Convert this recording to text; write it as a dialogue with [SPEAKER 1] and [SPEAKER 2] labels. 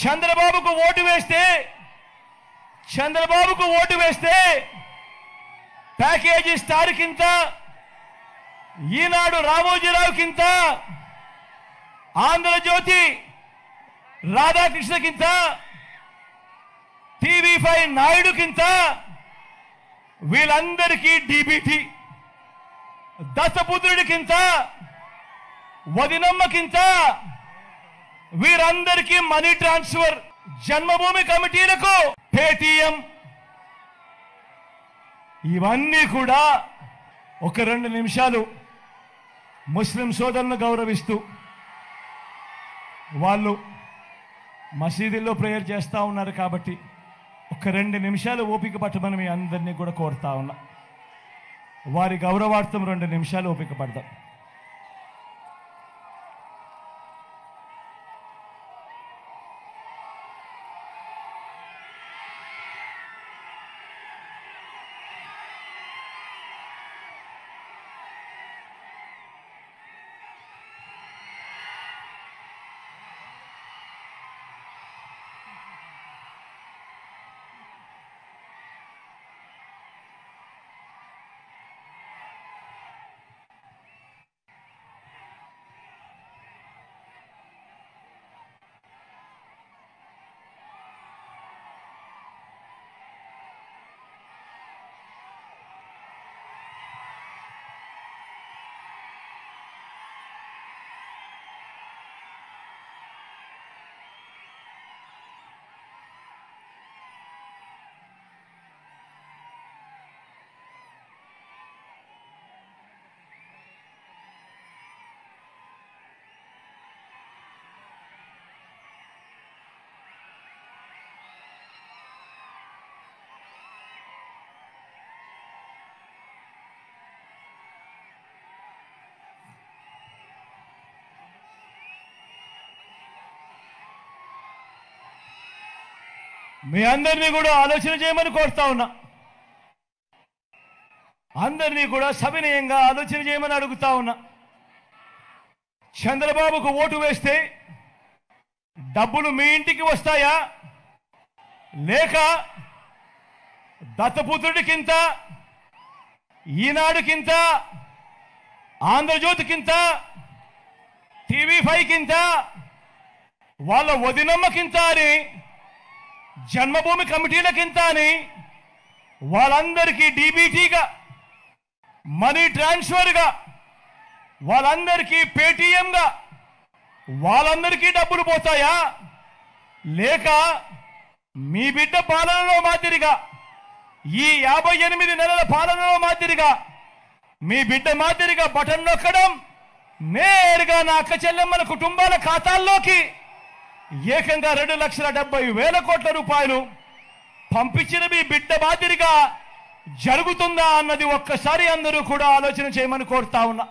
[SPEAKER 1] చంద్రబాబుకు ఓటు వేస్తే package star కింద, ఈనాడు రామోజీరావు కింద, ఆంధ్రజ్యోతి రాధాకృష్ణ కింద, టీవీ5 నాయుడు కింద, వీళ్ళందరికీ డీబీటీ, దత్తపుత్రుడి కింద, వదినమ్మ కింద, వీరందరికీ మనీ ట్రాన్స్ఫర్, జన్మభూమి కమిటీలకు పేటీఎం, ఇవన్నీ కూడా ఒక 2 నిమిషాలు ముస్లిం సోదరులను గౌరవిస్తూ వాళ్ళు మసీదుల్లో ప్రేయర్ చేస్తూ ఉన్నారు కాబట్టి ఒక 2 నిమిషాలు ఓపిక పట్టమని మీ అందరినీ కూడా కోరుతా ఉన్నా. వారి గౌరవార్థం 2 నిమిషాలు ఓపిక పడదాం. మీ అందరినీ కూడా ఆలోచన చేయమని కోరుతా ఉన్నా. అందరినీ కూడా సవినయంగా ఆలోచన చేయమని అడుగుతా ఉన్నా. చంద్రబాబుకు ఓటు వేస్తే డబ్బులు మీ ఇంటికి వస్తాయా, లేక దత్తపుత్రుడికింత, ఈనాడుకింత, ఆంధ్రజ్యోతికింత, టీవీ5 కింత, వాళ్ళ వదినమ్మకింత అని, జన్మభూమి కమిటీలకింత అని, వాళ్ళందరికీ డీబీటీగా, మనీ ట్రాన్స్ఫర్గా, వాళ్ళందరికీ పేటీఎంగా, వాళ్ళందరికీ డబ్బులు పోతాయా, లేక మీ బిడ్డ పాలనలో మాదిరిగా, ఈ 58 నెలల పాలనలో మాదిరిగా మీ బిడ్డ మాదిరిగా బటన్ నొక్కడం, నేరుగా నా అక్క చెల్లెమ్మల కుటుంబాల ఖాతాల్లోకి ఏకంగా 2,70,000 కోట్ల రూపాయలు పంపించిన మీ బిడ్డ మాదిరిగా జరుగుతుందా అన్నది ఒక్కసారి అందరూ కూడా ఆలోచన చేయమని కోరుతా ఉన్నా.